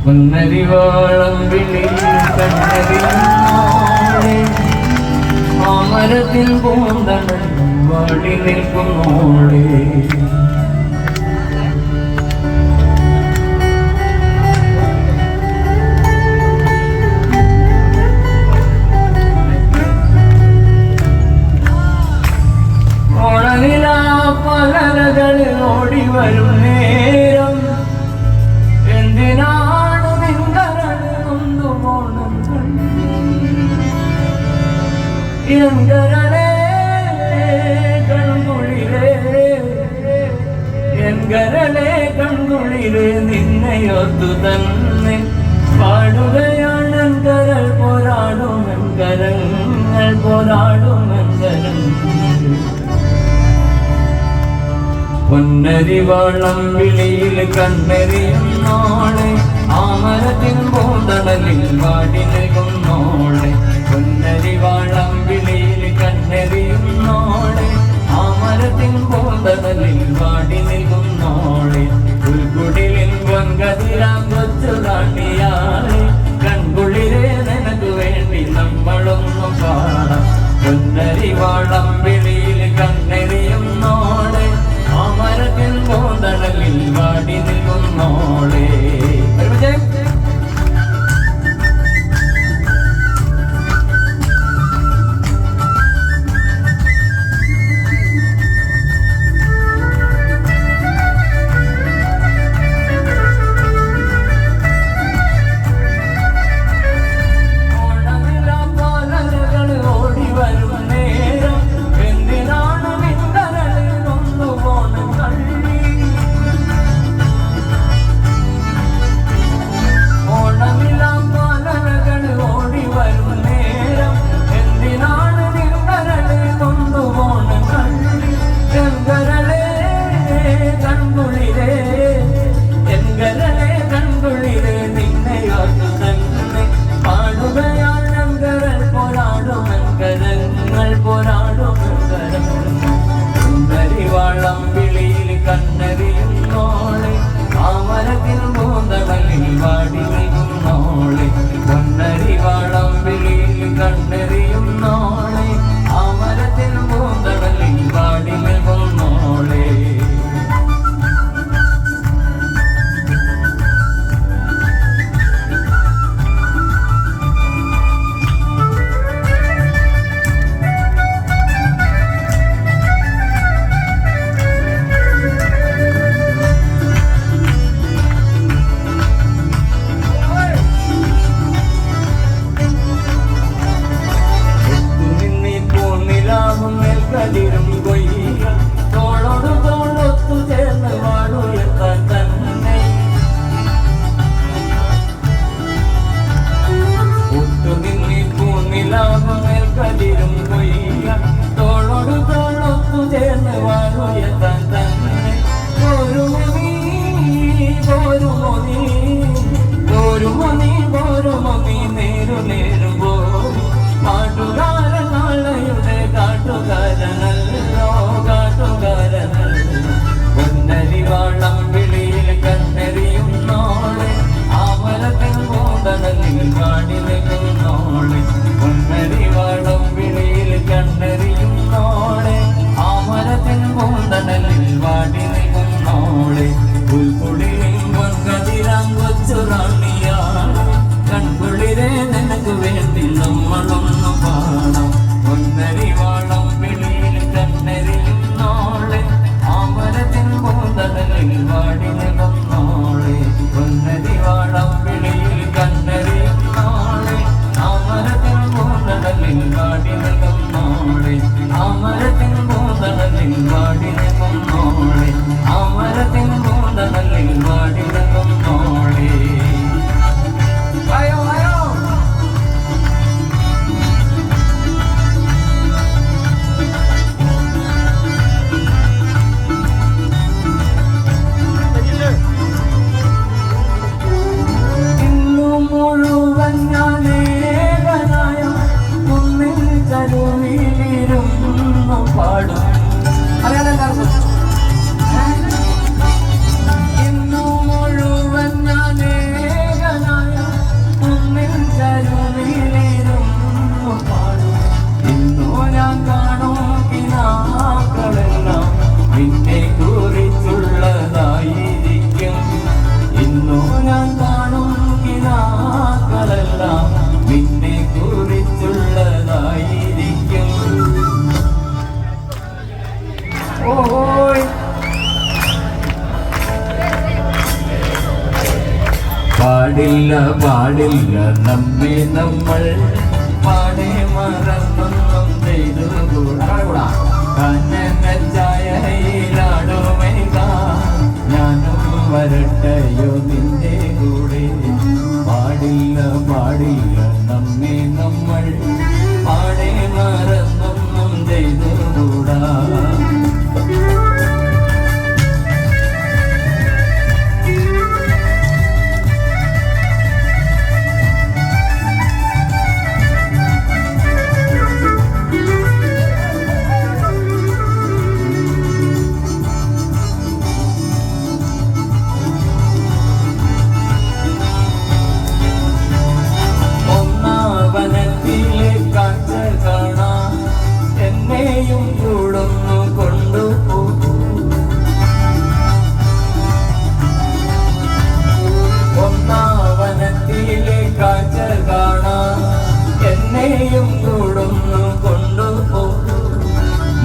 പൊന്നരിവാളം വിളിയിൽ കണ്ണരിയോളെ അമരത്തിൽ പൂന്തണൽ വാടി നിൽക്കുന്നോളെ ഓണനിലാ പകലകളിൽ ഓടി വരും നേരം എന്തിനാണ് നിങ്കരളൊന്നു പോണം എങ്കരളേ കൺകുളിരേ എങ്കരളേ കൺകുളിരേ നിന്നെയൊത്തു തന്നെ പാടുകയാണ് എങ്കരൾ പോരാടും എങ്കരങ്ങൾ പോരാടും എങ്കരങ്ങൾ പൊന്നരിവാളം വിളിയിൽ കണ്ണെറിയുന്നോളെ ആമരത്തിൻ പൂന്തണലിൽ വാടി നിൽക്കുന്നോളെ പൊന്നരിവാളം വിളിയിൽ കണ്ണെറിയുന്നോളെ ആമരത്തിൻ പൂന്തണലിൽ വാടി നിൽക്കുന്നോളെ പുൽക്കുടിലിൻ പൊൻകതിരാം കൊച്ചു കാണിയാളെ കൺകുളിരെ നിനക്ക് വേണ്ടി നമ്മളൊന്നു പാടാം പൊന്നരിവാളം വിളിയിൽ കണ്ണെറിയുന്നോളെ അമരത്തിൽ പൂന്തണലിൽ വാടി നിൽക്കുന്നോളെ പൊന്നരിവാളം വിളിയിൽ കണ്ണെറിയുന്നോളെ ആമരത്തിൽ പൂന്തണലിൽ വാടി നിൽക്കുന്നോളെ പൊന്നരിവാളം വിളിയിൽ കണ്ണെറിയുന്നോളെ ആമരത്തിൽ പൂന്തണലിൽ വാടി നിൽക്കുന്നോളെ കതിരും കൊയ്യ തോളോട് തോളൊത്തു ചേർന്ന് വാടുയർത്താൻ തന്നെ ഒത്തുനിന്നി പൂനിലാമേൽ കതിരും കൊയ്യ തോളോട് തോളൊത്തു ചേർന്ന് വാടുയർത്താൻ തന്നെ പോരുമോ നീ പോരുമോ നീ പോരുമോ നീ പോരുമോ നീ നേരു നേരു പോരും പാട്ടുകാരൻ നാളെയുടെ കാട്ടുകാരനല്ലോ കാട്ടുകാരനല്ലോ പൊന്നരിവാളം വിളിയിൽ കണ്ണെറിയുന്നോളെ ആമരത്തിൽ പൂന്തണലിൽ വാടി നിൽക്കുന്നോളെ പൊന്നരിവാളം വിളിയിൽ കണ്ണെറിയുന്നോളെ ആമരത്തിൽ പൂന്തണലിൽ വാടി നിൽക്കുന്നോളെ പുൽക്കുളിയിൽ പൊൻകതിരാം കൊച്ചു റാണിയാണ് കൺകുളിരെ നിനക്ക് വേണ്ടി ഞാൻ കാണും കിനാക്കളെല്ലാം നിന്നെ കുറിച്ചുള്ളതായിരിക്കും. ഓയ് പാടില്ല പാടില്ല നമ്മെ നമ്മൾ പാടെ മറന്നൊന്നും ചെയ്തു കൂടാ. കനനച്ചായയിലാടുമേക ഞാനും വരട്ടെയോ നിന്റെ കൂടെ. പാടില്ല പാടില്ല നമ്മെ നമ്മൾ പാടെ മറന്നൊന്നും ചെയ്തു കൂടാ.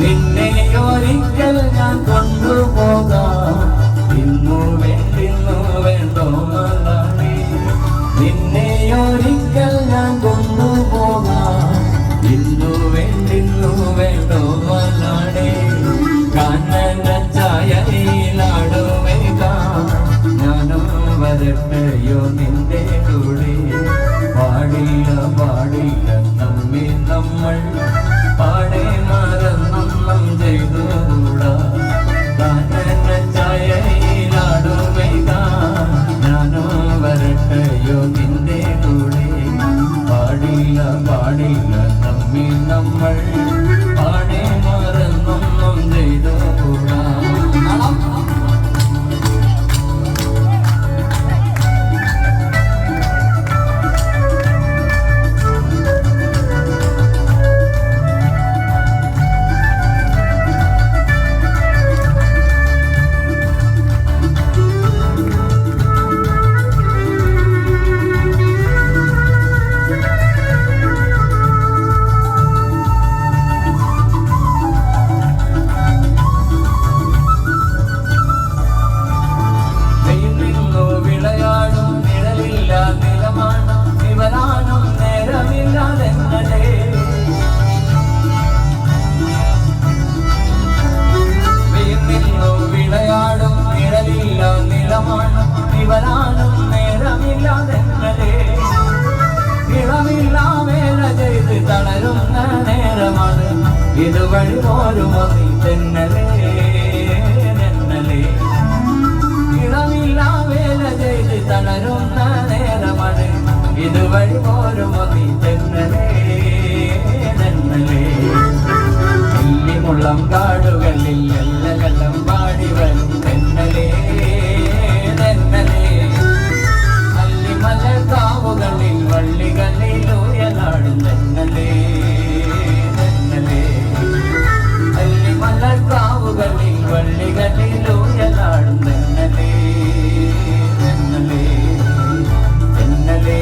നിന്നെ ഒരിക്കൽ ഞാൻ കൊണ്ടുപോകാം. ഇന്നു വേണ്ടിന്നു വേണ്ടോ മലയാളി. നിന്നെ ഒരിക്കൽ ഞാൻ കൊണ്ടുപോകാം. ഇന്നു വേണ്ടിന്നു വേണ്ടോ മലയാളി. കനനച്ചായയിലാടുമേക ഞാനും വരട്ടെയോ നിന്റെ കൂടെ. പാടില്ല പാടില്ല നമ്മെ നമ്മൾ പാടെ മറന്നൊന്നും ചെയ്തു കൂടാ. കനനച്ചായയിലാടുമേക ഞാനും വരട്ടെയോ നിന്റെ കൂടെ. പാടില്ല പാടില്ല നമ്മെ നമ്മൾ പാടെ മറന്നൊന്നും ചെയ്തു കൂടാ. ഇവരാനും നേരമില്ലാതെന്നലേ. ഇളമില്ലാ വേല ചെയ്ത് തളരുന്ന നേരമാണ് ഇതുവഴി പോരുമോ നീ തെന്നലേ തെന്നലേ. ഇളമില്ലാ വേല ചെയ്ത് തളരുന്ന നേരമാണ് ഇതുവഴി പോരുമോ നീ തെന്നലേ തെന്നലേ. വെള്ളിമുള്ളം കാടുകളിൽ എല്ലകല്ലം പാടി വരും തെന്നലേ തെന്നലേ. അല്ലിമലക്കാവുകളിൽ വള്ളികളിലൂയലാടും തെന്നലേ തെന്നലേ. അല്ലിമലക്കാവുകളിൽ വള്ളികളിലൂയലാടും തെന്നലേ തെന്നലേ തെന്നലേ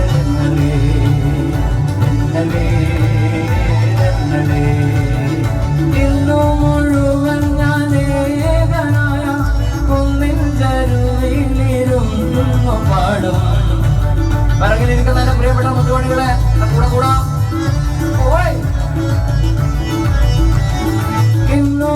തെന്നലേ തെന്നലേ തെന്നലേ. ഇന്നു മുഴുവൻ ഞാൻ ഏകനായ കുന്നിൻ ചരുവിലിരുന്നു പാടും. പിറകിലിരിക്കുന്ന എൻ്റെ പ്രിയപ്പെട്ട മുത്തുമണികളെ കൂടെ കൂടാം. ഇന്നു